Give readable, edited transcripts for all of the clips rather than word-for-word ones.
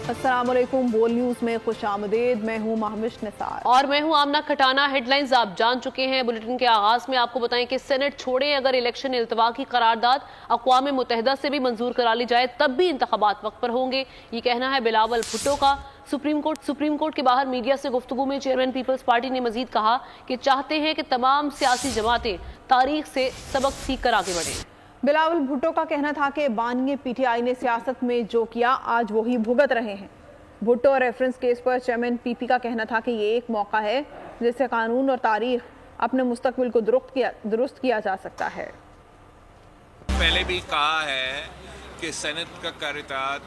अस्सलाम वालेकुम, बोल न्यूज़ में खुश आमदीद। मैं हूँ महविश निसार और मैं हूँ आमना खटाना। हेडलाइंस आप जान चुके हैं। बुलेटिन के आगाज में आपको बताएं कि सेनेट छोड़े अगर इलेक्शन इल्तवा की करारदाद अक़वाम मुत्तहिदा से भी मंजूर करा ली जाए तब भी इंतखाबात वक्त पर होंगे, ये कहना है बिलावल भुट्टो का। सुप्रीम कोर्ट के बाहर मीडिया से गुफ्तगू में चेयरमैन पीपल्स पार्टी ने मजीद कहा कि चाहते हैं कि तमाम सियासी जमातें तारीख से सबक सीख कर आगे बढ़ें। बिलावल भुट्टो का कहना था कि बानिए पीटीआई ने सियासत में जो किया आज वही भुगत रहे हैं। भुट्टो रेफरेंस केस पर चेयरमैन पीपी का कहना था कि ये एक मौका है जिससे कानून और तारीख अपने मुस्तकबिल को दुरुस्त किया जा सकता है। पहले भी कहा है कि सेनेट का करारदाद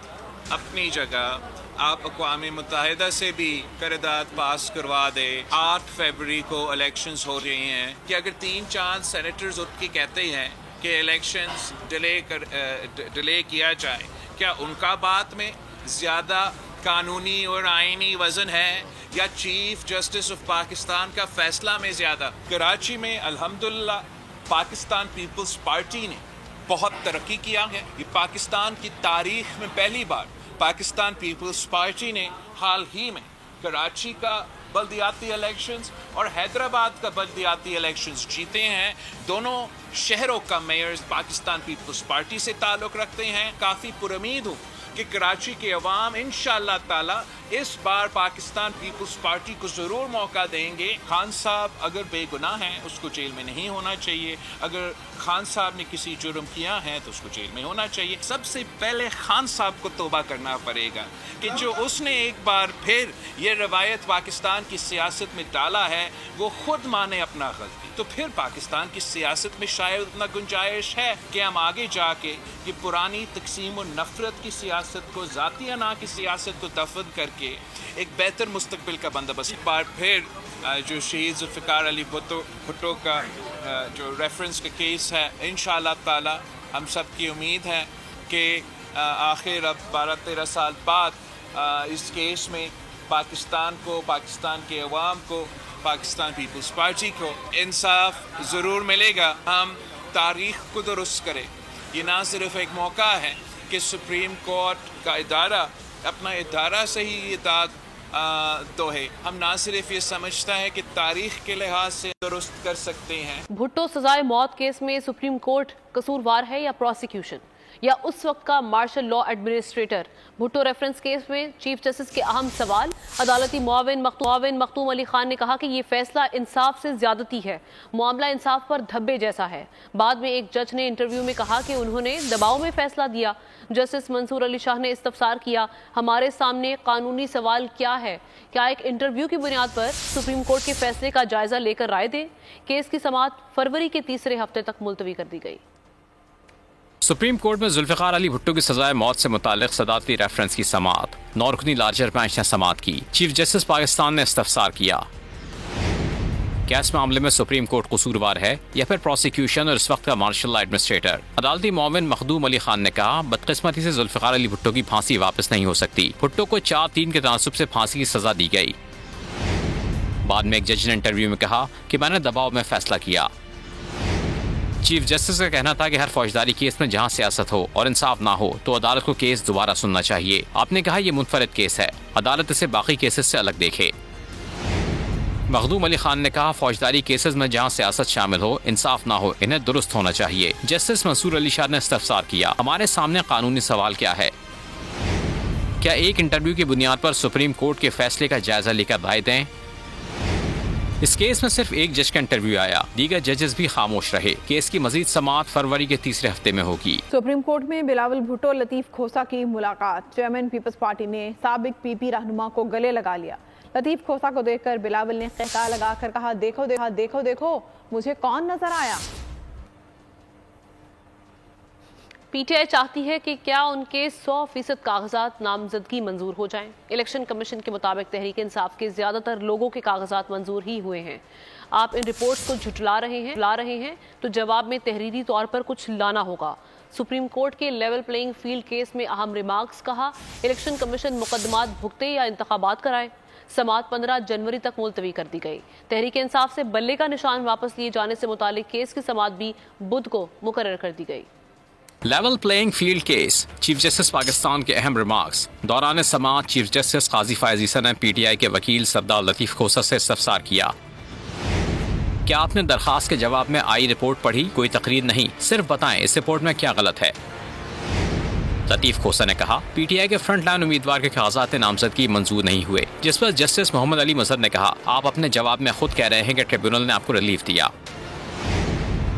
अपनी जगह, आप अक़वाम मुत्तहिदा से भी करारदाद पास करवा दे। 8 फरवरी को इलेक्शंस हो रही हैं कि अगर 3-4 सेनेटर्स उठ के कहते हैं कि इलेक्शंस डिले किया जाए, क्या उनका बात में ज़्यादा कानूनी और आईनी वज़न है या चीफ जस्टिस ऑफ पाकिस्तान का फैसला में ज़्यादा? कराची में अल्हम्दुलिल्लाह पाकिस्तान पीपल्स पार्टी ने बहुत तरक्की किया है। ये पाकिस्तान की तारीख में पहली बार पाकिस्तान पीपल्स पार्टी ने हाल ही में कराची का बल्दियाती इलेक्शंस और हैदराबाद का बल्दियाती इलेक्शंस जीते हैं। दोनों शहरों का मेयर्स पाकिस्तान पीपल्स पार्टी से ताल्लुक़ रखते हैं। काफ़ी पुरुमीद हूँ कि कराची के अवाम इंशाअल्लाह ताला इस बार पाकिस्तान पीपल्स पार्टी को ज़रूर मौका देंगे। खान साहब अगर बेगुनाह हैं उसको जेल में नहीं होना चाहिए। अगर खान साहब ने किसी जुर्म किया है तो उसको जेल में होना चाहिए। सबसे पहले खान साहब को तौबा करना पड़ेगा कि जो उसने एक बार फिर ये रवायत पाकिस्तान की सियासत में डाला है वो खुद माने अपना गलती, तो फिर पाकिस्तान की सियासत में शायद उतना गुंजाइश है कि हम आगे जाके ये पुरानी तकसीम और नफरत की सियासत को, ज़ाती अना की सियासत को दफन करके एक बेहतर मुस्तकबिल का बंदोबस्त। एक बार फिर जो शहीद जुल्फ़िकार अली भुट्टो का जो रेफरेंस का केस है, इंशाअल्लाह ताला हम सब की उम्मीद है कि आखिर अब 12-13 साल बाद इस केस में पाकिस्तान को, पाकिस्तान के अवाम को, पाकिस्तान पीपल्स पार्टी को इंसाफ ज़रूर मिलेगा। हम तारीख़ को दुरुस्त करें। ये ना सिर्फ एक मौका है कि सुप्रीम कोर्ट का इदारा अपना इदारा से ही ये दाग दोहे। हम ना सिर्फ ये समझता है कि तारीख के लिहाज से दुरुस्त कर सकते हैं। भुट्टो सजाए मौत केस में सुप्रीम कोर्ट कसूरवार है या प्रोसिक्यूशन या उस वक्त का martial law administrator? Bhutto reference case में चीफ जस्टिस के अहम सवाल। अदालती मुआविन मखदूम अली खान ने कहा कि ये फैसला इंसाफ से ज्यादती है, मामला इंसाफ पर धब्बे जैसा है। बाद में एक जज ने इंटरव्यू में कहा कि उन्होंने दबाव में फैसला दिया। जस्टिस मंसूर अली शाह ने इस्तफसार किया, हमारे सामने कानूनी सवाल क्या है, क्या एक इंटरव्यू की बुनियाद पर सुप्रीम कोर्ट के फैसले का जायजा लेकर राय दें? केस की समाअत फरवरी के तीसरे हफ्ते तक मुलतवी कर दी गई। सुप्रीम कोर्ट में जुल्फ़िकार अली भुट्टो की सजाए मौत से मुतालिक सदारती रेफरेंस की समाअत। 9 रुकनी लार्जर बेंच ने समाअत की। चीफ जस्टिस पाकिस्तान ने इस्तफसार किया। क्या इस मामले में सुप्रीम कोर्ट कसूरवार है या फिर प्रोसिक्यूशन और इस वक्त का मार्शल लॉ एडमिनिस्ट्रेटर? अदालती मुआविन मखदूम अली खान ने कहा, बदकिस्मती से जुल्फ़िकार अली भुट्टो की फांसी वापस नहीं हो सकती। भुट्टो को 4-3 के तनासुब से फांसी की सजा दी गई। बाद में एक जज ने इंटरव्यू में कहा कि मैंने दबाव में फैसला किया। चीफ जस्टिस का कहना था कि हर फौजदारी केस में जहां सियासत हो और इंसाफ ना हो तो अदालत को केस दोबारा सुनना चाहिए। आपने कहा यह मुनफरद केस है, अदालत इसे बाकी केसेस से अलग देखे। मखदूम अली खान ने कहा, फौजदारी केसेस में जहां सियासत शामिल हो, इंसाफ ना हो, इन्हें दुरुस्त होना चाहिए। जस्टिस मंसूर अली शाह ने इस्तफसार किया, हमारे सामने कानूनी सवाल क्या है, क्या एक इंटरव्यू की बुनियाद पर सुप्रीम कोर्ट के फैसले का जायजा लेकर राय दें? इस केस में सिर्फ एक जज का इंटरव्यू आया, दीगर जजेस भी खामोश रहे। केस की मजीद समाअत फरवरी के तीसरे हफ्ते में होगी। सुप्रीम कोर्ट में बिलावल भुट्टो लतीफ खोसा की मुलाकात। चेयरमैन पीपल्स पार्टी ने साबिक पीपी रहनुमा को गले लगा लिया। लतीफ खोसा को देखकर बिलावल ने कहका लगाकर कहा, देखो देखो देखो देखो मुझे कौन नजर आया। पीटीआई चाहती है कि क्या उनके 100% कागजात नामजदगी मंजूर हो जाएं। इलेक्शन कमीशन के मुताबिक तहरीक इंसाफ के ज्यादातर लोगों के कागजात मंजूर ही हुए हैं। आप इन रिपोर्ट्स को झुठला रहे हैं तो जवाब में तहरीरी तौर पर कुछ लाना होगा। सुप्रीम कोर्ट के लेवल प्लेइंग फील्ड केस में अहम रिमार्क्स। कहा, इलेक्शन कमीशन मुकदमात भुगते या इंतखाबात कराए। समाअत 15 जनवरी तक मुलतवी कर दी गई। तहरीक इंसाफ से बल्ले का निशान वापस लिए जाने से मुतालिक केस की समाअत भी बुध को मुकर्रर कर दी गई। Level playing field case, chief justice Pakistan کے اہم ریمارکس۔ دوران سماعت چیف جسٹس قاضی فائز عیسی نے پی ٹی آئی کے وکیل سردار لطیف کھوسر سے استفسار کیا، کیا آپ نے درخواست کے جواب میں آئی رپورٹ پڑھی؟ کوئی تقریر نہیں، صرف بتائیں اس رپورٹ میں کیا غلط ہے۔ لطیف کھوسر نے کہا پی ٹی آئی کے فرنٹ لائن امیدوار کے کاغذات نامزدگی منظور نہیں ہوئے، جس پر جسٹس محمد علی مظہر نے کہا آپ اپنے جواب میں خود کہہ رہے ہیں کہ ٹریبیونل نے آپ کو ریلیف دیا۔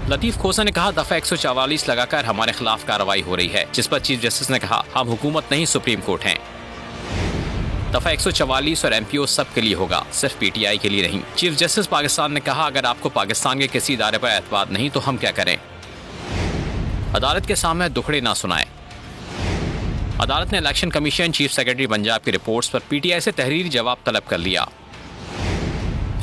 لطیف کھوسر نے کہا دفعہ 144 لگا کر ہمارے خلاف کارروائی ہو رہی ہے، جس پر چیف جسٹس نے کہا ہم حکومت نہیں سپریم کورٹ ہیں۔ دفعہ 144 اور ایم پی او سب کے لیے ہوگا، صرف پی ٹی آئی کے لیے نہیں۔ چیف جسٹس پاکستان نے کہا اگر آپ کو پاکستان کے کسی ادارے پر اعتماد نہیں تو ہم کیا کریں؟ عدالت کے سامنے دکھڑے نہ سنائیں۔ عدالت نے election commission chief secretary Punjab کی reports per P T I سے تحریری جواب طلب کر لیا۔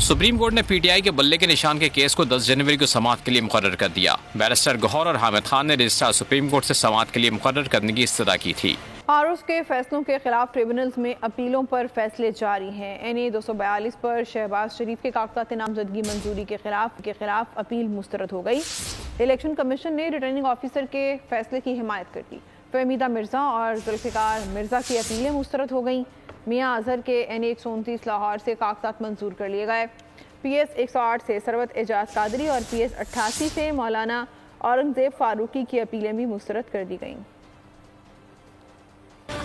سپریم کورٹ نے پی ٹی آئی کے بلے کے نشان کے کیس کو 10 جنوری کو سماعت کے لیے مقرر کر دیا۔ بیرسٹر گوہر اور حامد خان نے رجسٹرار سپریم کورٹ سے سماعت کے لیے مقرر کرنے کی استدعا کی تھی۔ عروض کے فیصلوں کے خلاف ٹریبونلز میں اپیلوں پر فیصلے جاری ہیں۔ این اے 242 پر شہباز شریف کے کاغذات نامزدگی منظوری کے خلاف اپیل مسترد ہو گئی۔ الیکشن کمیشن نے ریٹرننگ آفیسر کے فیصلے کی حمایت کر دی۔ فہمیدہ مرزا اور ذوالفقار مرزا کی اپیلیں مسترد ہو گئیں۔ میاں اظہر کے این اے 129 لاہور سے کاغذات منظور کر لیے گئے۔ پی ایس 108 سے ثروت اعجاز قادری اور پی ایس 88 سے مولانا اورنگزیب فاروقی کی اپیلیں بھی مسترد کر دی گئیں۔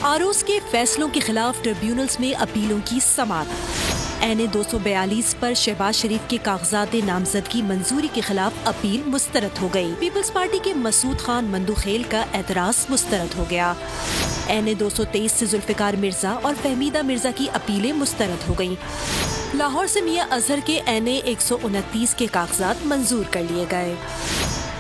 عروض کے فیصلوں کے خلاف ٹریبیونلز میں اپیلوں کی سماعت۔ این اے 242 پر شہباز شریف کے کاغذات نامزدگی منظوری کے خلاف اپیل مسترد ہو گئی۔ پیپلز پارٹی کے مسعود خان مندوخیل کا اعتراض مسترد ہو گیا۔ این اے 223 سے ذوالفقار مرزا اور فہمیدہ مرزا کی اپیلیں مسترد ہو گئیں۔ لاہور سے میاں اظہر کے این اے 129 کے کاغذات منظور کر لیے گئے۔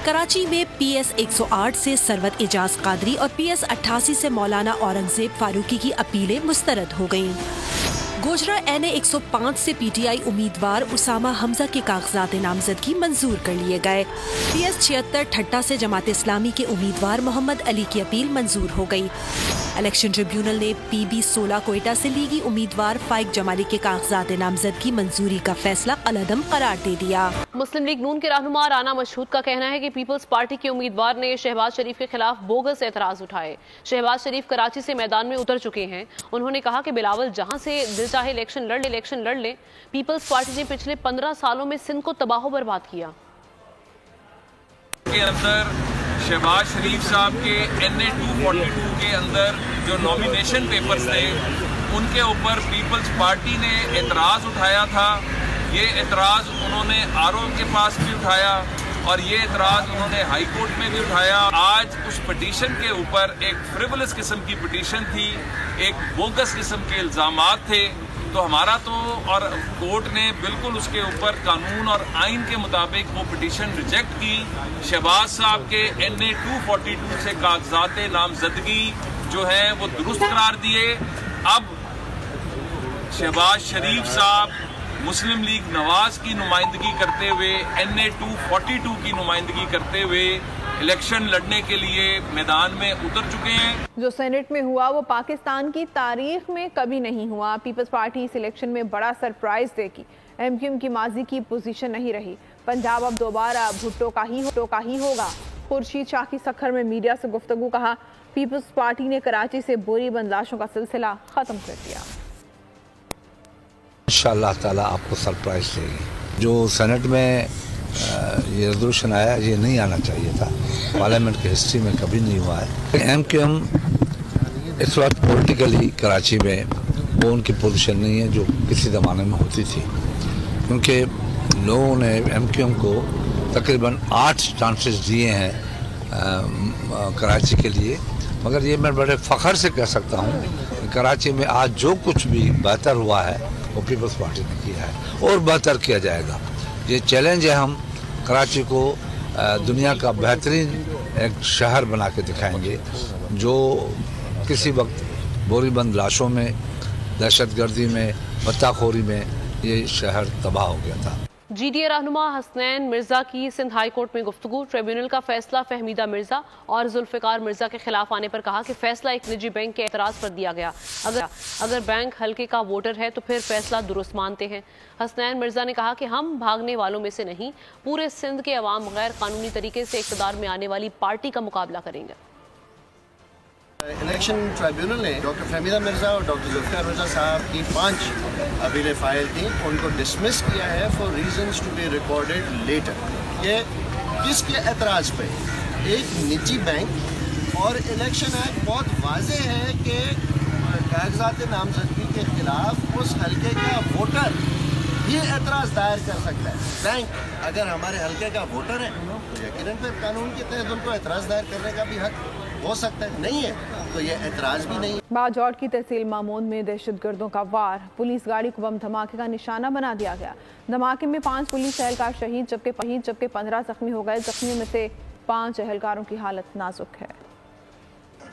کراچی میں پی ایس 108 سے ثروت اعجاز قادری اور پی ایس 88 سے مولانا اورنگزیب فاروقی کی اپیلیں مسترد ہو گئیں۔ گوجرا این اے 105 سے پی ٹی آئی امیدوار اسامہ حمزہ کے کاغذات نامزدگی منظور کر لیے گئے۔ پی ایس 76 ٹھٹہ سے جماعت اسلامی کے امیدوار محمد علی کی اپیل منظور ہو گئی۔ الیکشن ٹریبیونل نے پی بی 16 کوئٹہ سے لیگی امیدوار فائق جمالی کے کاغذات نامزدگی منظوری کا فیصلہ العدم قرار دے دیا۔ مسلم لیگ نون کے رہنما رانا مشہود کا کہنا ہے کہ پیپلز پارٹی کے امیدوار نے شہباز شریف کے خلاف بوگس اعتراض اٹھائے۔ شہباز شریف کراچی سے میدان میں اتر چکے ہیں۔ انہوں نے کہا کہ بلاول جہاں سے دل چاہے الیکشن لڑ لیں۔ پیپلز پارٹی نے پچھلے 15 سالوں میں سندھ کو تباہ و برباد کیا۔ کے اندر شہباز شریف صاحب کے این اے 242 کے اندر جو نامینیشن پیپرز تھے ان کے اوپر پیپلز پارٹی نے اعتراض اٹھایا تھا۔ یہ اعتراض انہوں نے آر او کے پاس بھی اٹھایا اور یہ اعتراض انہوں نے ہائی کورٹ میں بھی اٹھایا۔ آج اس پٹیشن کے اوپر ایک فریولس قسم کی پٹیشن تھی، ایک بوگس قسم کے الزامات تھے، تو ہمارا تو اور کورٹ نے بالکل اس کے اوپر قانون اور آئین کے مطابق وہ پٹیشن ریجیکٹ کی۔ شہباز صاحب کے این اے 242 سے کاغذات نامزدگی جو ہیں وہ درست قرار دیے۔ اب شہباز شریف صاحب مسلم لیگ نواز کی نمائندگی کرتے ہوئے، این اے 242 کی نمائندگی کرتے ہوئے الیکشن لڑنے کے لیے میدان میں اتر چکے ہیں۔ جو سینٹ میں ہوا وہ پاکستان کی تاریخ میں کبھی نہیں ہوا۔ پیپلز پارٹی اس الیکشن میں بڑا سرپرائز دے گی۔ ایم کیو ایم کی ماضی کی پوزیشن نہیں رہی۔ پنجاب اب دوبارہ بھٹو کا ہی ہوگا۔ خورشید شاہ کی سکھر میں میڈیا سے گفتگو، کہا پیپلز پارٹی نے کراچی سے بوری بند لاشوں کا سلسلہ ختم کر دیا۔ انشاءاللہ تعالیٰ آپ کو سرپرائز دے گی۔ جو سینٹ میں یہ ریزولوشن آیا یہ نہیں آنا چاہیے تھا، پارلیمنٹ کی ہسٹری میں کبھی نہیں ہوا ہے۔ ایم کیو ایم اس وقت پولیٹیکلی کراچی میں وہ ان کی پوزیشن نہیں ہے جو کسی زمانے میں ہوتی تھی، کیونکہ لوگوں نے ایم کیو ایم کو تقریباً 8 چانسز دیے ہیں کراچی کے لیے، مگر یہ میں بڑے فخر سے کہہ سکتا ہوں کہ کراچی میں آج جو کچھ بھی بہتر ہوا ہے وہ پیپلز پارٹی نے کیا ہے اور بہتر کیا جائے گا۔ یہ چیلنج ہے، ہم کراچی کو دنیا کا بہترین ایک شہر بنا کے دکھائیں گے، جو کسی وقت بوری بند لاشوں میں، دہشت گردی میں، بتہ خوری میں یہ شہر تباہ ہو گیا تھا۔ جی ڈی اے رہنما حسنین مرزا کی سندھ ہائی کورٹ میں گفتگو۔ ٹریبیونل کا فیصلہ فہمیدہ مرزا اور ذوالفقار مرزا کے خلاف آنے پر کہا کہ فیصلہ ایک نجی بینک کے اعتراض پر دیا گیا۔ اگر بینک حلقے کا ووٹر ہے تو پھر فیصلہ درست مانتے ہیں۔ حسنین مرزا نے کہا کہ ہم بھاگنے والوں میں سے نہیں، پورے سندھ کے عوام غیر قانونی طریقے سے اقتدار میں آنے والی پارٹی کا مقابلہ کریں گے۔ इलेक्शन ट्राइब्यूनल ने डॉक्टर फहमीदा मिर्ज़ा और डॉक्टर जुल्फ़िकार मिर्ज़ा साहब की 5 अपीलें फाइल थी, उनको डिसमिस किया है for reasons to be recorded later. ये किसके एतराज़ पे? एक निजी बैंक और इलेक्शन एक्ट बहुत वाज़ेह है कि कागजात नामजदगी के खिलाफ उस हल्के का वोटर ही एतराज़ दायर कर सकता है। बैंक अगर हमारे हल्के का वोटर है तो यकीनन फिर कानून के तहत उनको एतराज़ दायर करने का भी हक हो सकता है, नहीं है तो ये एतराज़ भी नहीं। बाजौट की तहसील मामून में दहशतगर्दों का वार, पुलिस गाड़ी को बम धमाके का निशाना बना दिया गया। धमाके में 5 पुलिस एहलकार शहीद जबकि 15 जख्मी हो गए। जख्मियों में से 5 एहलकारों की हालत नाजुक है।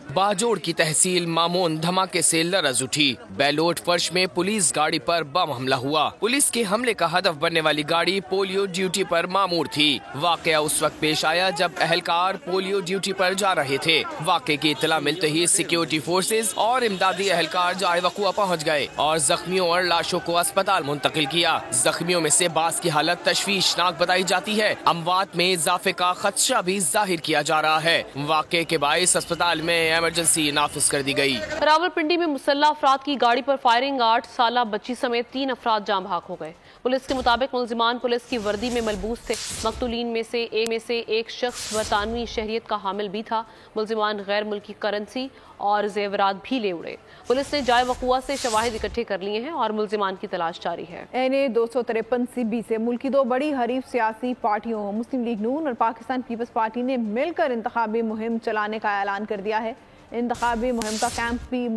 बाजोड़ की तहसील मामून धमाके से लरज उठी। बैलोट फर्श में पुलिस गाड़ी पर बम हमला हुआ। पुलिस के हमले का हदफ बनने वाली गाड़ी पोलियो ड्यूटी पर मामूर थी। वाकया उस वक्त पेश आया जब एहलकार पोलियो ड्यूटी पर जा रहे थे। वाकये की इत्तला मिलते ही सिक्योरिटी फोर्सेज और इमदादी एहलकार जाए वक़ुआ पहुँच गए और जख्मियों और लाशों को अस्पताल मुंतकिल किया। जख्मियों में से बास की हालत तशवीशनाक बताई जाती है। अमवात में इजाफे का खदशा भी जाहिर किया जा रहा है। वाकये के बाइस अस्पताल में इमरजेंसी नाफिज कर दी गई। रावलपिंडी में मुसल्लह अफराद की गाड़ी पर फायरिंग, 8 साला बच्ची समेत 3 अफराद जाम भाग हो गए। पुलिस के मुताबिक मुलजिमान पुलिस की वर्दी में मलबूस थे। मकतूलीन में से एक शख्स बरतानवी शहरियत का हामिल भी था। मुलजिमान गैर मुल्की करेंसी और जेवरात भी ले उड़े। पुलिस ने जाए वक़ुआ से शवाहिद इकट्ठे कर लिए हैं और मुलजिमान की तलाश जारी है। NA 253 CB से मुल्क की 2 बड़ी हरीफ सियासी पार्टियों मुस्लिम लीग नून और पाकिस्तान पीपल्स पार्टी ने मिलकर इंतखाबी मुहिम चलाने का ऐलान कर दिया है। इंतखाबी मुहिम का कैंप भी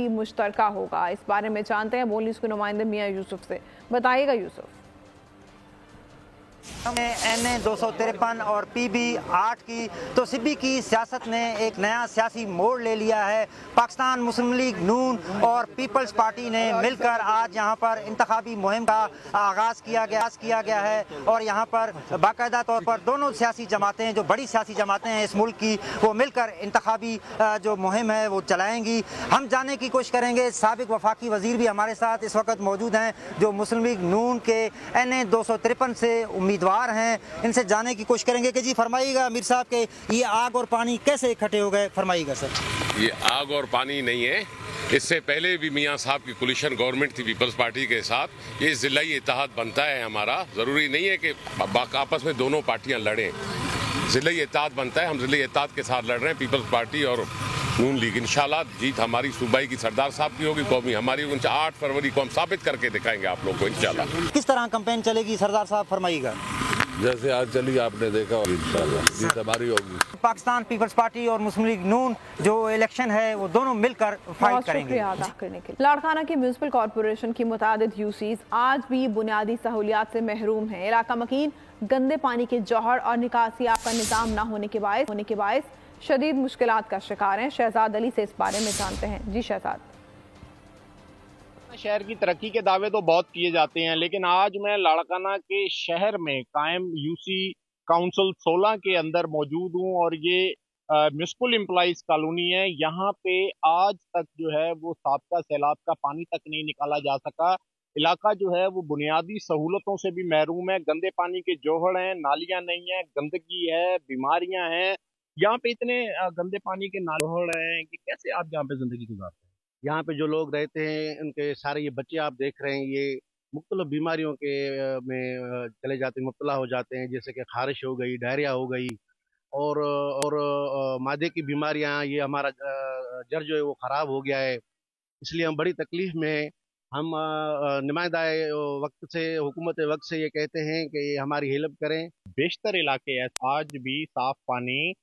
मुश्तरका होगा। इस बारे में जानते हैं बोली उसके नुमाइंदे मियां यूसुफ से। बताइएगा यूसुफ। NA 253 और PB 8 की तो सिब्बी की सियासत ने एक नया सियासी मोड़ ले लिया है। पाकिस्तान मुस्लिम लीग नून और पीपल्स पार्टी ने मिलकर आज यहाँ पर इंतखाबी मुहिम का आगाज़ किया गया है और यहाँ पर बाकायदा तौर पर दोनों सियासी जमातें, जो बड़ी सियासी जमातें हैं इस मुल्क की, वो मिलकर इंतखाबी जो मुहिम है वो चलाएंगी। हम जानने की कोशिश करेंगे, साबिक वफाकी वजीर भी हमारे साथ इस वक्त मौजूद हैं जो मुस्लिम लीग नून के NA 253 से उम्मीदवार हैं। इनसे जानने की कोशिश करेंगे कि जी फरमाइएगा मीर साहब के ये आग और पानी कैसे इकट्ठे हो गए, फरमाइएगा सर। ये आग और पानी नहीं है, इससे पहले भी मियाँ साहब की कोलिशन गवर्नमेंट थी पीपल्स पार्टी के साथ। ये ज़िलाई इत्तेहाद बनता है हमारा, ज़रूरी नहीं है कि आपस में दोनों पार्टियाँ लड़ें। ज़िलाई इत्तेहाद बनता है, हम ज़िलाई इत्तेहाद के साथ लड़ रहे हैं, पीपल्स पार्टी और नून लीग। इंशाल्लाह जीत हमारी सूबाई की सरदार साहब की होगी, कौमी हमारी। 8 फरवरी को हम साबित करके दिखाएंगे आप लोग को इंशाल्लाह। किस तरह कैंपेन चलेगी सरदार साहब, फरमाइएगा। जैसे आज चली आपने देखा इंशाल्लाह जीत हमारी होगी। पाकिस्तान पीपल्स पार्टी और मुस्लिम लीग नून जो इलेक्शन है वो दोनों मिलकर फाइट करेंगे। लाड़काना की म्यूनिसिपल कॉर्पोरेशन की मुतादिद यूसीज आज भी बुनियादी सहूलियात से महरूम है। इलाका मकीन गंदे पानी के जौहर और निकासी आपका निज़ाम न होने के बायस शदीद मुश्किलात का शिकार हैं। शहजाद अली से इस बारे में जानते हैं। जी शहजाद। शहर की तरक्की के दावे तो बहुत किए जाते हैं, लेकिन आज मैं लाड़काना के शहर में कायम यूसी काउंसिल 16 के अंदर मौजूद हूं और ये म्यूनिसिपल एम्प्लॉइज कॉलोनी है। यहाँ पे आज तक जो है वो साबका सैलाब का पानी तक नहीं निकाला जा सका। इलाका जो है वो बुनियादी सहूलतों से भी महरूम है। गंदे पानी के जोहड़ हैं, नालियां नहीं है, गंदगी है, बीमारियां हैं। यहाँ पे इतने गंदे पानी के नालोहड़ हैं कि कैसे आप यहाँ पे जिंदगी गुजारते हैं? यहाँ पे जो लोग रहते हैं उनके सारे ये बच्चे आप देख रहे हैं, ये मुख्तलिफ बीमारियों के में चले जाते हैं, मुब्तला हो जाते हैं, जैसे कि खारिश हो गई, डायरिया हो गई और मादे की बीमारियाँ। ये हमारा जर जो है वो ख़राब हो गया है, इसलिए हम बड़ी तकलीफ़ में। हम नुमाइंदा वक्त से, हुकूमत वक्त से ये कहते हैं कि हमारी हेल्प करें। बेशतर इलाके आज भी साफ़ पानी,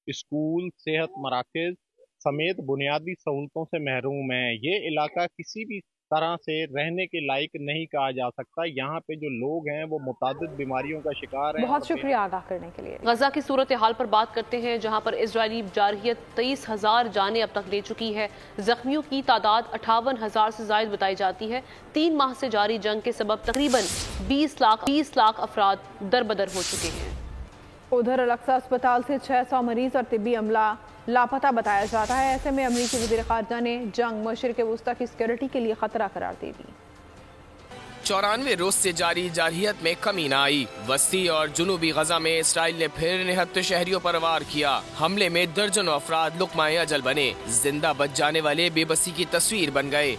स्कूल, सेहत मराकज़ समेत बुनियादी सहूलतों से महरूम है। ये इलाका किसी भी तरह से रहने के लायक नहीं कहा जा सकता। यहाँ पे जो लोग हैं वो मुतादिद बीमारियों का शिकार हैं। बहुत शुक्रिया आगाह करने के लिए। गजा की सूरत हाल पर बात करते हैं, जहाँ पर इजरायली जारहियत 23,000 जानें अब तक ले चुकी है। जख्मियों की तादाद 58,000 से ज़ायद बताई जाती है। 3 माह से जारी जंग के सबब तकरीबन 20 लाख अफराद दरबदर हो चुके हैं। उधर अल-अक्सा अस्पताल से 600 मरीज और तिब्बी अमला लापता बताया जाता है। ऐसे में अमरीकी वज़ीर ख़ारजा ने जंग मशरिक़ वस्ता की सिक्योरिटी के लिए खतरा करार दे दी। 94 रोज से जारी जारहियत में कमी न आई। वस्ती और जुनूबी गजा में इसराइल ने फिर 79 शहरियों पर वार किया। हमले में दर्जनों अफराद लुक़मा-ए अजल बने, जिंदा बच जाने वाले बेबसी की तस्वीर बन गए।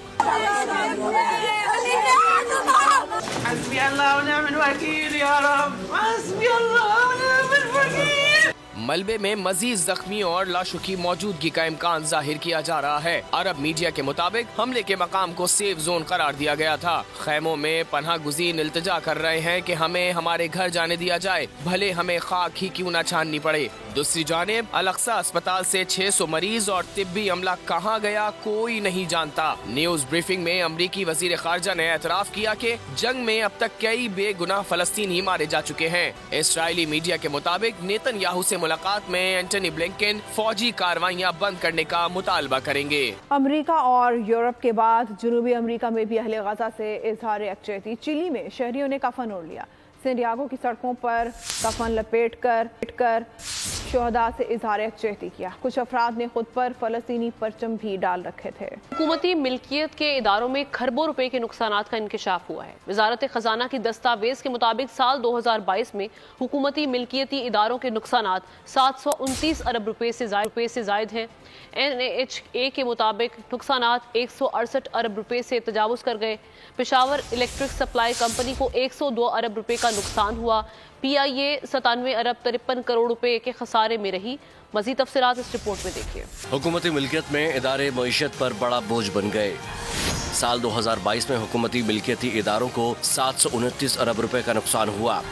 मलबे में मजीद जख्मियों और लाशों की मौजूदगी का इम्कान जाहिर किया जा रहा है। अरब मीडिया के मुताबिक हमले के मकाम को सेफ जोन करार दिया गया था। खैमों में पनाह गुज़ीर इल्तिजा कर रहे हैं कि हमें हमारे घर जाने दिया जाए, भले हमें खाक ही क्यों न छाननी पड़े। दूसरी जानिब अल-अक्सा अस्पताल से 600 मरीज और तिब्बी अमला कहाँ गया कोई नहीं जानता। न्यूज ब्रीफिंग में अमरीकी वजीर खारजा ने एतराफ किया कि जंग में अब तक कई बेगुनाह फलस्तीनी मारे जा चुके हैं। इसराइली मीडिया के मुताबिक नेतन्याहू से मुलाकात में एंटनी ब्लिंकन फौजी कार्रवाइयां बंद करने का मुतालबा करेंगे। अमेरिका और यूरोप के बाद जनूबी अमेरिका में भी अहले गजा से इजहार यकजहती। चिली में शहरियों ने कफन ओढ़ लिया। सैंडियागो की सड़कों पर कफन लपेटकर शोहदा से इजहार यकजहती किया। कुछ अफराद ने खुद पर फलस्तीनी परचम भी डाल रखे थे। हुकूमती मिल्कियत के इदारों में खरबों रुपए के नुकसानात का इंकशाफ हुआ है। वजारत खजाना की दस्तावेज के मुताबिक साल 2022 में हुकूमती मिल्कियती इदारों के नुकसानात 729 अरब रुपए से जायद हैं। NAHA के मुताबिक नुकसानात 168 अरब रुपए से तजावुज कर गए। पेशावर इलेक्ट्रिक सप्लाई कंपनी को 102 अरब रुपए का नुकसान हुआ। PIA 97 अरब 53 करोड़ रुपए के खसारे में रही। मजीद तफसीलात इस रिपोर्ट में देखिए। हुकूमती मिल्कियत में इदारे मईशत पर बड़ा बोझ बन गए। साल 2022 में हुकूमती मिल्कियती इदारों को 729 अरब रुपए का नुकसान हुआ।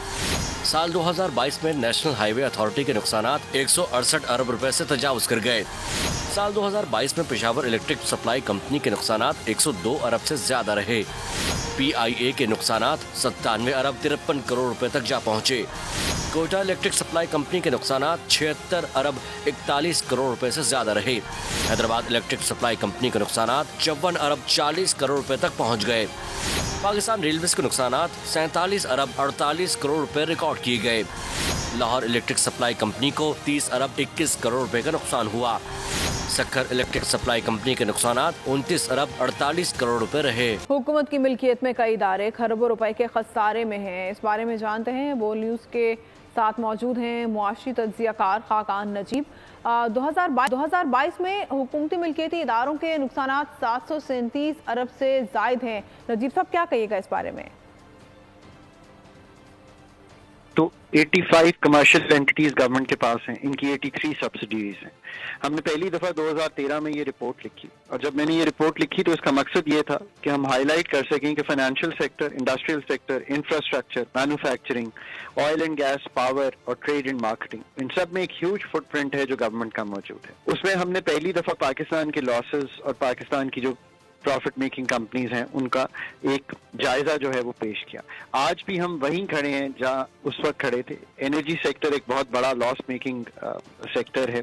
साल 2022 में नेशनल हाईवे अथॉरिटी के नुकसानात 168 अरब रुपए से तजावुज कर गए। साल 2022 में पेशावर इलेक्ट्रिक सप्लाई कंपनी के नुकसानात 102 अरब से ज्यादा रहे। PIA के नुकसानात 97 अरब 53 करोड़ रुपए तक जा पहुँचे। कोयटा इलेक्ट्रिक सप्लाई कंपनी के नुकसानात 76 अरब 41 करोड़ रुपए से ज्यादा रहे। हैदराबाद इलेक्ट्रिक सप्लाई कंपनी के नुकसानात 54 अरब 40 करोड़ रुपए तक पहुँच गए। पाकिस्तान रेलवे के नुकसानात 47 अरब 48 करोड़ रुपए रिकॉर्ड किए गए। लाहौर इलेक्ट्रिक सप्लाई कंपनी को 30 अरब 21 करोड़ रुपए का नुकसान हुआ। सक्खर इलेक्ट्रिक सप्लाई कंपनी के नुकसानात 29 अरब 48 करोड़ रुपए रहे। हुकूमत की मिल्कियत में कई इदारे खरबों रुपए के खसारे में हैं। इस बारे में जानते हैं, वो न्यूज़ के साथ मौजूद हैं मुआशी तज्जियाकार खाकान नजीब। 2022 में हुकूमती मिल्कियती इदारों के नुकसानात 737 अरब से जायद हैं। नजीब साहब क्या कहिएगा इस बारे में? तो 85 कमर्शियल एंटिटीज गवर्नमेंट के पास हैं, इनकी 83 सब्सिडीज हैं। हमने पहली दफा 2013 में ये रिपोर्ट लिखी, और जब मैंने ये रिपोर्ट लिखी तो इसका मकसद ये था कि हम हाईलाइट कर सकें कि financial sector, industrial sector, infrastructure, manufacturing, oil and gas, power और ट्रेड एंड मार्केटिंग, इन सब में एक ह्यूज फुटप्रिंट है जो गवर्नमेंट का मौजूद है। उसमें हमने पहली दफा पाकिस्तान के लॉसेस और पाकिस्तान की जो प्रॉफिट मेकिंग कंपनीज हैं उनका एक जायजा जो है वो पेश किया। आज भी हम वहीं खड़े हैं जहां उस वक्त खड़े थे। एनर्जी सेक्टर एक बहुत बड़ा लॉस मेकिंग सेक्टर है।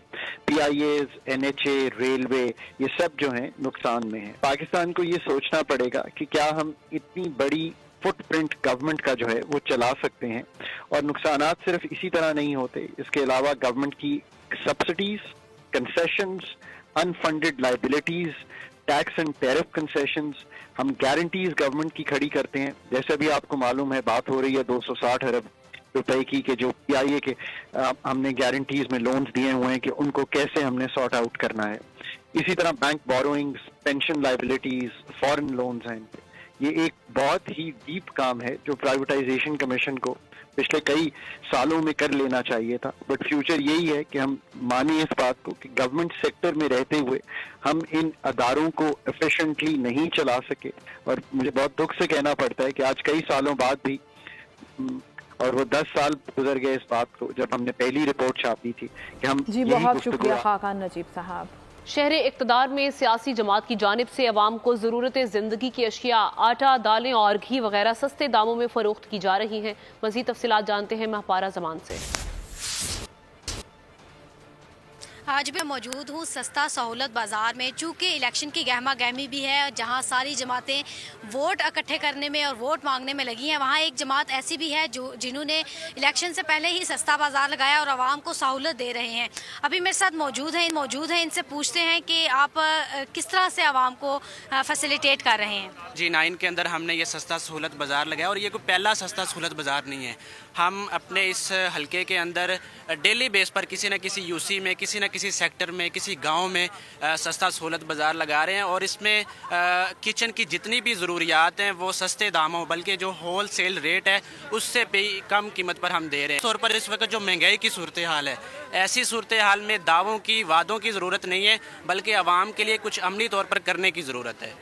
PIAs, NHA, रेलवे, ये सब जो हैं नुकसान में है। पाकिस्तान को ये सोचना पड़ेगा कि क्या हम इतनी बड़ी फुटप्रिंट गवर्नमेंट का जो है वो चला सकते हैं। और नुकसानात सिर्फ इसी तरह नहीं होते, इसके अलावा गवर्नमेंट की subsidies, concessions, unfunded liabilities, tax and tariff concessions, हम गारंटीज गवर्नमेंट की खड़ी करते हैं। जैसे भी आपको मालूम है, बात हो रही है 260 अरब रुपए की के जो PIA के हमने गारंटीज में लोन्स दिए हुए हैं कि उनको कैसे हमने सॉर्ट आउट करना है। इसी तरह bank borrowings, pension liabilities, foreign loans हैं। ये एक बहुत ही डीप काम है जो प्राइवेटाइजेशन कमीशन को पिछले कई सालों में कर लेना चाहिए था। बट फ्यूचर यही है कि हम माने इस बात को कि गवर्नमेंट सेक्टर में रहते हुए हम इन अदारों को एफिशिएंटली नहीं चला सके। और मुझे बहुत दुख से कहना पड़ता है कि आज कई सालों बाद भी, और वो 10 साल गुजर गए इस बात को जब हमने पहली रिपोर्ट छापी थी कि हम जी बहुत शुक्रिया खाकान नजीब साहब। शहर इक़्तिदार में सियासी जमात की जानिब से अवाम को ज़रूरत ज़िंदगी की अशिया, आटा, दालें और घी वगैरह सस्ते दामों में फ़रोख्त की जा रही हैं। मज़ीद तफसीलात जानते हैं महपारा ज़मान से। آج بھی موجود ہوں سستا سہولت بازار میں، چونکہ الیکشن کی گہما گہمی بھی ہے جہاں ساری جماعتیں ووٹ اکٹھے کرنے میں اور ووٹ مانگنے میں لگی ہیں، وہاں ایک جماعت ایسی بھی ہے جنہوں نے الیکشن سے پہلے ہی سستا بازار لگایا اور عوام کو سہولت دے رہے ہیں۔ ابھی میرے ساتھ موجود ہیں ان سے پوچھتے ہیں کہ آپ کس طرح سے عوام کو فیسیلیٹیٹ کر رہے ہیں۔ جی 9 کے اندر ہم نے یہ سستا سہولت بازار لگایا اور یہ کوئی پہلا سستا سہولت بازار نہیں ہے۔ ہم اپنے اس حلقے کے اندر ڈیلی بیس پر کسی نہ کسی یو سی میں، کسی نہ کسی سیکٹر میں، کسی گاؤں میں سستا سہولت بازار لگا رہے ہیں، اور اس میں کچن کی جتنی بھی ضروریات ہیں وہ سستے داموں، بلکہ جو ہول سیل ریٹ ہے اس سے بھی کم قیمت پر ہم دے رہے ہیں۔ طور پر اس وقت جو مہنگائی کی صورتحال ہے، ایسی صورتحال میں دعووں کی، وعدوں کی ضرورت نہیں ہے، بلکہ عوام کے لیے کچھ عملی طور پر کرنے کی ضرورت ہے۔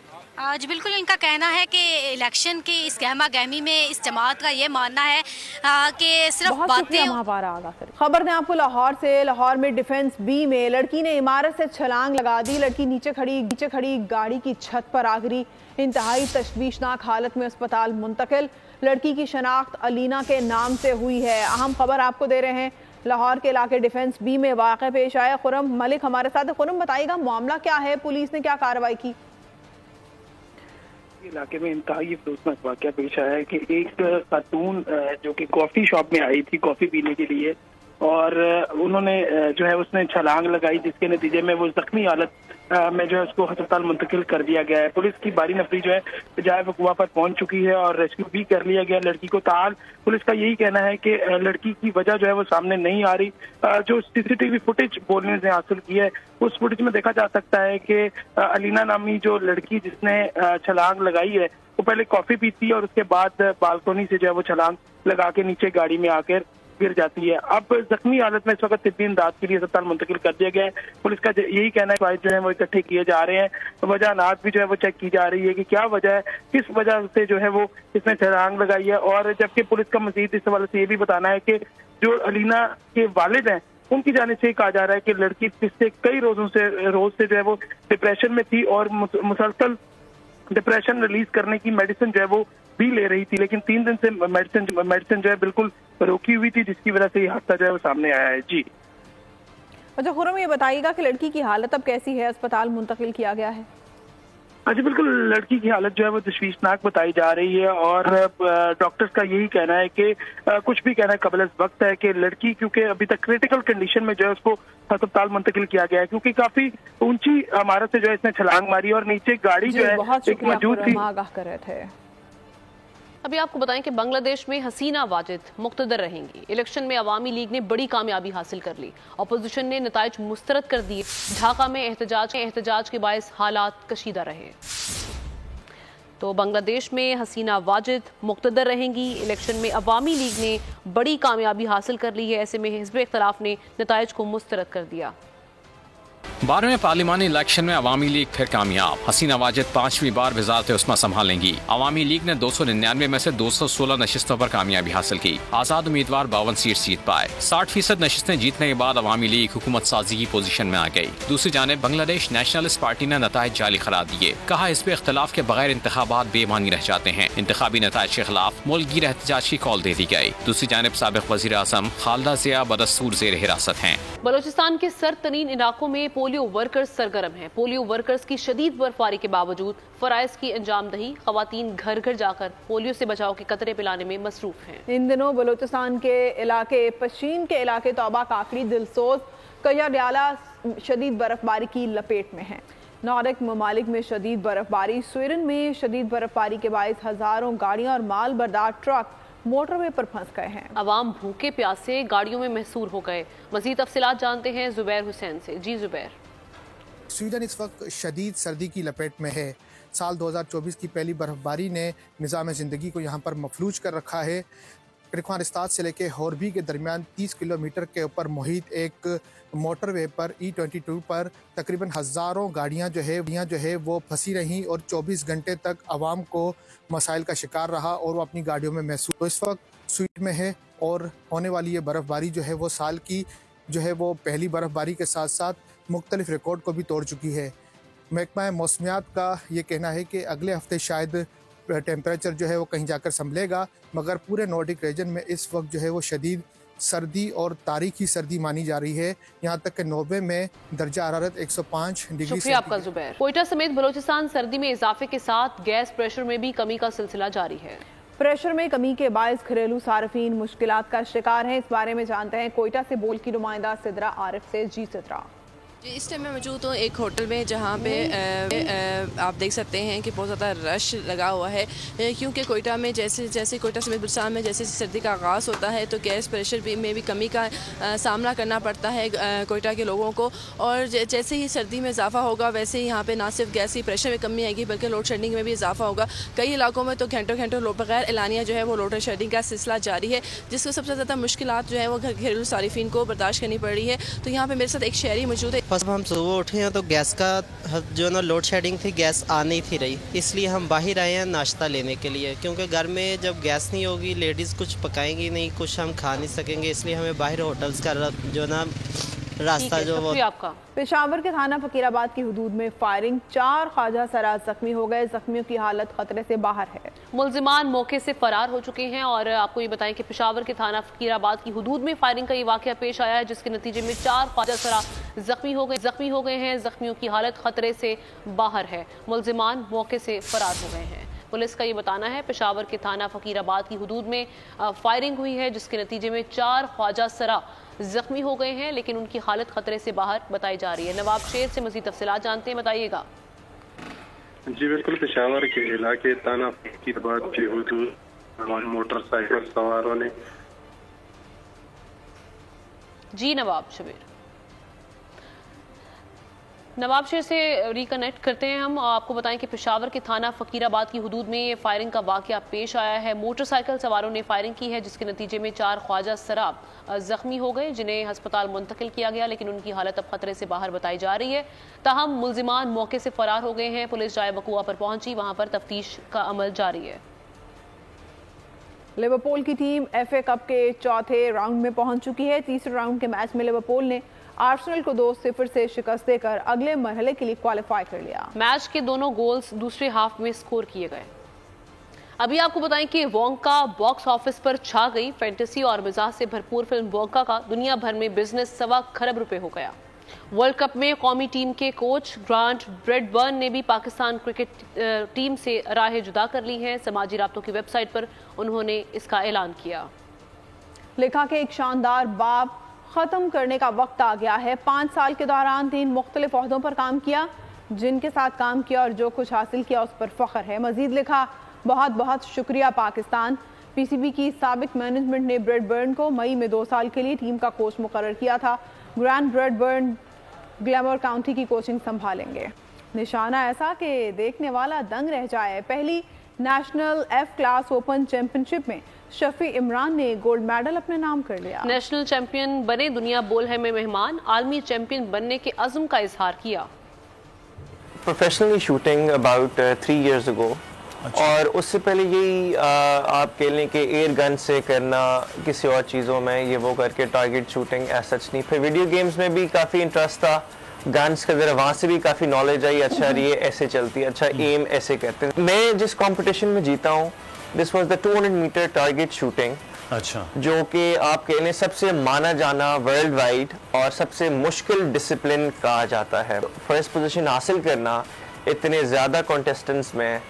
آج بالکل ان کا کہنا ہے کہ الیکشن کی اس گہما گہمی میں اس جماعت کا یہ ماننا ہے کہ صرف باتیں۔ خبر دیں آپ کو لاہور سے، لاہور میں ڈیفنس بی میں لڑکی نے عمارت سے چھلانگ لگا دی، لڑکی نیچے کھڑی گاڑی کی چھت پر آ گری، انتہائی تشویشناک حالت میں اسپتال منتقل۔ لڑکی کی شناخت علینا کے نام سے ہوئی ہے۔ اہم خبر آپ کو دے رہے ہیں، لاہور کے علاقے ڈیفنس بی میں واقع پیش آیا۔ خرم ملک ہمارے ساتھ۔ خرم بتائیے گا معاملہ کیا ہے، پولیس نے کیا کارروائی کی؟ علاقے میں انتہائی افسوسناک واقعہ پیش آیا ہے کہ ایک خاتون جو کہ کافی شاپ میں آئی تھی کافی پینے کے لیے، اور انہوں نے جو ہے اس نے چھلانگ لگائی، جس کے نتیجے میں وہ زخمی حالت میں جو ہے اس کو ہسپتال منتقل کر دیا گیا ہے۔ پولیس کی باری نفری جو ہے جائے وقوع پر پہنچ چکی ہے اور ریسکیو بھی کر لیا گیا لڑکی کو۔ تاحال پولیس کا یہی کہنا ہے کہ لڑکی کی وجہ جو ہے وہ سامنے نہیں آ رہی۔ جو CCTV فوٹیج بولنے سے حاصل کی ہے اس فوٹیج میں دیکھا جا سکتا ہے کہ علینا نامی جو لڑکی جس نے چھلانگ لگائی ہے وہ پہلے کافی پیتی ہے اور اس کے بعد بالکونی سے جو ہے وہ چھلانگ لگا کے نیچے گاڑی میں آ کر گر جاتی ہے۔ اب زخمی حالت میں اس وقت طبی امداد کے لیے اسپتال منتقل کر دیا گیا ہے۔ پولیس کا یہی کہنا ہے کہ جو ہے وہ اکٹھے کیے جا رہے ہیں، وجہ بھی جو ہے وہ چیک کی جا رہی ہے کہ کیا وجہ ہے، کس وجہ سے جو ہے وہ اس نے چھلانگ لگائی ہے۔ اور جبکہ پولیس کا مزید اس حوالے سے یہ بھی بتانا ہے کہ جو علینا کے والد ہیں ان کی جانب سے یہ کہا جا رہا ہے کہ لڑکی پچھلے کئی روز سے جو ہے وہ ڈپریشن میں تھی اور مسلسل ڈپریشن ریلیز کرنے کی میڈیسن جو ہے وہ بھی لے رہی تھی، لیکن 3 دن سے میڈیسن جو ہے بالکل روکی ہوئی تھی، جس کی وجہ سے یہ حادثہ جو ہے وہ سامنے آیا ہے۔ جی اچھا خرم، یہ بتائیے گا کہ لڑکی کی حالت اب کیسی ہے، اسپتال منتقل کیا گیا ہے؟ جی بالکل، لڑکی کی حالت جو ہے وہ تشویشناک بتائی جا رہی ہے اور ڈاکٹرز کا یہی کہنا ہے کہ کچھ بھی کہنا قبل از وقت ہے کہ لڑکی کیونکہ ابھی تک کریٹیکل کنڈیشن میں جو ہے اس کو ہسپتال منتقل کیا گیا ہے، کیونکہ کافی اونچی عمارت سے جو ہے اس نے چھلانگ ماری اور نیچے گاڑی جو ہے ایک موجود تھی۔ آگاہ کر رہے تھے۔ ابھی آپ کو بتائیں کہ بنگلہ دیش میں حسینہ واجد مقتدر رہیں گی۔ الیکشن میں عوامی لیگ نے بڑی کامیابی حاصل کر لی، اپوزیشن نے نتائج مسترد کر دیے۔ ڈھاکہ میں احتجاج کے باعث حالات کشیدہ رہے۔ تو بنگلہ دیش میں حسینہ واجد مقتدر رہیں گی، الیکشن میں عوامی لیگ نے بڑی کامیابی حاصل کر لی ہے، ایسے میں حزب اختلاف نے نتائج کو مسترد کر دیا۔ 12ویں پارلیمانی الیکشن میں عوامی لیگ پھر کامیاب، حسینہ واجد 5ویں بار وزارت عثمیٰ سنبھالیں گی۔ عوامی لیگ نے 299 میں سے 216 نشستوں پر کامیابی حاصل کی، آزاد امیدوار 52 سیٹ جیت پائے۔ 60% نشستیں جیتنے کے بعد عوامی لیگ حکومت سازی کی پوزیشن میں آ گئی۔ دوسری جانب بنگلہ دیش نیشنلسٹ پارٹی نے نتائج جعلی قرار دیے، کہا اس پہ اختلاف کے بغیر انتخابات بے معنی رہ جاتے ہیں۔ انتخابی نتائج کے خلاف ملک گیر احتجاج کی کال دے دی گئی۔ دوسری جانب سابق وزیر اعظم خالدہ ضیاء بدستور زیر حراست ہیں۔ بلوچستان کے سرترین علاقوں میں پولیو ورکرز سرگرم ہیں۔ پولیو ورکرز کی شدید برفباری کے باوجود فرائض کی انجام دہی، خواتین گھر گھر جا کر پولیو سے بچاؤ کے قطرے پلانے میں مصروف ہیں۔ ان دنوں بلوچستان کے علاقے پشین کے علاقے توبہ کاکڑی، دلسوز، کیا ڈیالہ شدید برفباری کی لپیٹ میں ہیں۔ نارڈک ممالک میں شدید برفباری، سویڈن میں شدید برفباری کے باعث ہزاروں گاڑیاں اور مال بردار ٹرک موٹر وے پر پھنس گئے ہیں۔ عوام بھوکے پیاسے گاڑیوں میں محصور ہو گئے۔ مزید تفصیلات جانتے ہیں زبیر حسین سے۔ جی زبیر۔ سویڈن اس وقت شدید سردی کی لپیٹ میں ہے۔ سال 2024 کی پہلی برفباری نے نظام زندگی کو یہاں پر مفلوج کر رکھا ہے۔ کرکوان استاد سے لے کے ہوربی کے درمیان 30 کلومیٹر کے اوپر محیط ایک موٹر وے پر E22 پر تقریباً ہزاروں گاڑیاں جو ہے وہ پھنسی رہیں اور 24 گھنٹے تک عوام کو مسائل کا شکار رہا اور وہ اپنی گاڑیوں میں محسوس تو اس وقت سویڈن میں ہے۔ اور ہونے والی یہ برف باری جو ہے وہ سال کی جو ہے وہ پہلی برف باری کے ساتھ ساتھ مختلف ریکارڈ کو بھی توڑ چکی ہے۔ محکمہ موسمیات کا یہ کہنا ہے کہ اگلے ہفتے شاید ٹیمپریچر جو ہے وہ کہیں جا کر سنبھلے گا، مگر پورے نارڈک ریجن میں اس وقت جو ہے وہ شدید सर्दी और तारीखी सर्दी मानी जा रही है। यहाँ तक कि नोबे में दर्जा हरारत 105 डिग्री। शुक्रिया आपका जुबैर। कोयटा समेत बलोचिस्तान सर्दी में इजाफे के साथ गैस प्रेशर में भी कमी का सिलसिला जारी है। प्रेशर में कमी के बायस घरेलू सार्फिन मुश्किलात का शिकार हैं। इस बारे में जानते हैं कोयटा से बोल की नुमाइंदा सिद्रा आरिफ से। जी सिद्रा। इस टाइम मैं मौजूद हूँ एक होटल में जहाँ पे आप देख सकते हैं कि बहुत ज़्यादा रश लगा हुआ है, क्योंकि कोयटा में जैसे कोयटा समेत बलूचिस्तान में जैसे सर्दी का आगाज़ होता है तो गैस प्रेशर में भी कमी का सामना करना पड़ता है कोयटा के लोगों को। और जैसे ही सर्दी में इजाफा होगा वैसे ही यहाँ पे ना सिर्फ गैस की प्रेशर में कमी आएगी बल्कि लोड शेडिंग में भी इजाफा होगा। कई इलाकों में तो घंटों बगैर एलानिया जो है वो लोड शेडिंग का सिलसिला जारी है, जिसको सबसे ज़्यादा मुश्किलात जो है वो घरेलू सारिफिन को बर्दाश्त करनी पड़ रही है। तो यहाँ पर मेरे साथ एक शहरी मौजूद है। हम सुबह उठे हैं तो गैस का जो ना लोड शेडिंग थी, गैस आ नहीं थी रही, इसलिए हम बाहर आए हैं नाश्ता लेने के लिए, क्योंकि घर में जब गैस नहीं होगी लेडीज़ कुछ पकाएंगी नहीं, कुछ हम खा नहीं सकेंगे, इसलिए हमें बाहर होटल्स का जो ना रास्ता जो वो। आपका पेशावर के थाना फकीराबाद की हुदूद में फायरिंग, 4 ख्वाजा सराज जख्मी हो गए। जख्मियों की हालत खतरे से बाहर है। मुल्जिमान मौके से फरार हो चुके हैं। और आपको ये बताएं कि पेशावर के थाना फकीराबाद की हुदूद में फायरिंग का ये वाकया पेश आया है, जिसके नतीजे में 4 ख्वाजा सराज जख्मी हो गए हैं। जख्मियों की हालत खतरे से बाहर है। मुल्जिमान मौके से फरार हो गए हैं। पुलिस का ये बताना है पेशावर के थाना फकीराबाद की हुदूद में फायरिंग हुई है, जिसके नतीजे में 4 ख्वाजा सरा जख्मी हो गए हैं, लेकिन उनकी हालत खतरे से बाहर बताई जा रही है। नवाब शेर से मजीद तफसीलात जानते हैं, बताइएगा। जी बिल्कुल, पेशावर के इलाके थाना फकीराबाद की हुदूद मोटरसाइकिल सवारों ने। जी नवाब शेर से रिकनेक्ट करते हैं हम। आपको बताएं कि पेशावर के थाना फकीराबाद की हुदूद में ये फायरिंग का वाकया पेश आया है। मोटरसाइकिल सवारों ने फायरिंग की है, जिसके नतीजे में 4 ख्वाजा सराब जख्मी हो गए, जिन्हें अस्पताल मुंतकिल किया गया, लेकिन उनकी हालत अब खतरे से बाहर बताई जा रही है। ताहम मुल्जिमान मौके से फरार हो गए हैं। पुलिस जाए बकुआ पर पहुंची, वहां पर तफ्तीश का अमल जारी है। लिवरपूल की टीम FA कप के चौथे राउंड में पहुंच चुकी है। तीसरे राउंड के मैच में लिवरपूल ने आर्सेनल को 2-0 से शिकस्त देकर अगले मरहले के लिए क्वालिफाई कर लिया। मैच के दोनों गोल्स दूसरे हाफ में स्कोर किए गए। अभी आपको बताएं कि वोंका बॉक्स ऑफिस पर छा गई। फैंटेसी और मिजाज से भरपूर फिल्म वोंका का दुनिया भर में बिजनेस 1.25 खरब रुपए हो गया। वर्ल्ड कप में कौमी टीम के कोच ग्रांट ब्रैडबर्न ने भी पाकिस्तान क्रिकेट टीम से राहें जुदा कर ली हैं। समाजी राब्तों की वेबसाइट पर उन्होंने इसका ऐलान किया। लिखा कि एक शानदार बाब ख़त्म करने का वक्त आ गया है। 5 साल के दौरान 3 मुख्तलिफ ओहदों पर काम किया। जिनके साथ काम किया और जो कुछ हासिल किया उस पर फ़ख्र है। मज़ीद लिखा, बहुत बहुत शुक्रिया पाकिस्तान। PCB की साबिक मैनेजमेंट ने ब्रैडबर्न को मई में 2 साल के लिए टीम का कोच मुकर्रर किया था। ग्रांट ब्रैडबर्न ग्लैमर काउंटी की कोचिंग संभालेंगे। निशाना ऐसा कि देखने वाला दंग रह जाए। पहली national F class open championship में शफी इमरान ने गोल्ड मेडल अपने नाम कर लिया। नेशनल चैंपियन बने, दुनिया बोल है में मेहमान। आलमी चैंपियन बनने के अज़्म का इजहार किया। Professionally shooting about 3 years ago। और उससे पहले यही आप कह लें कि एयर गन से करना, किसी और चीज़ों में ये वो करके टारगेट शूटिंग ऐसा नहीं। फिर वीडियो गेम्स में भी काफ़ी इंटरेस्ट था, गन्स का ज़रा वहाँ से भी काफ़ी नॉलेज आई। अच्छा ये ऐसे चलती है, अच्छा एम ऐसे करते हैं। मैं जिस कंपटीशन में जीता हूँ this was the 200 metre target shooting, अच्छा, जो कि आप कह लें सबसे माना जाना वर्ल्ड वाइड और सबसे मुश्किल डिसिप्लिन कहा जाता है। फर्स्ट पोजीशन हासिल करना इतने ज़्यादा कॉन्टेस्टेंट्स में,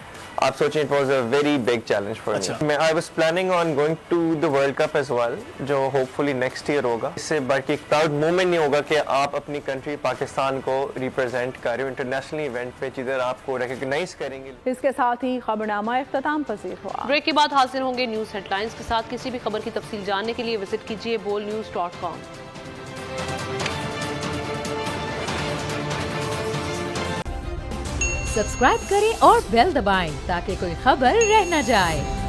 आप सोचें it was a very big challenge for me. मैं I was planning on going to the world cup as well, जो होपफुली नेक्स्ट ईयर होगा। इससे बढ़ के प्राउड मोमेंट नहीं होगा कि आप अपनी कंट्री पाकिस्तान को रिप्रेजेंट कर रहे हो इंटरनेशनल इवेंट पे, जिधर आपको रिकॉग्नाइज करेंगे। इसके साथ ही खबरनामा इख्तिताम पसीर हुआ। ब्रेक के बाद हाजिर होंगे न्यूज हेडलाइंस के साथ। किसी भी खबर की तफसील जानने के लिए विजिट कीजिए bolnews.com। सब्सक्राइब करें और बेल दबाएं ताकि कोई खबर रह न जाए।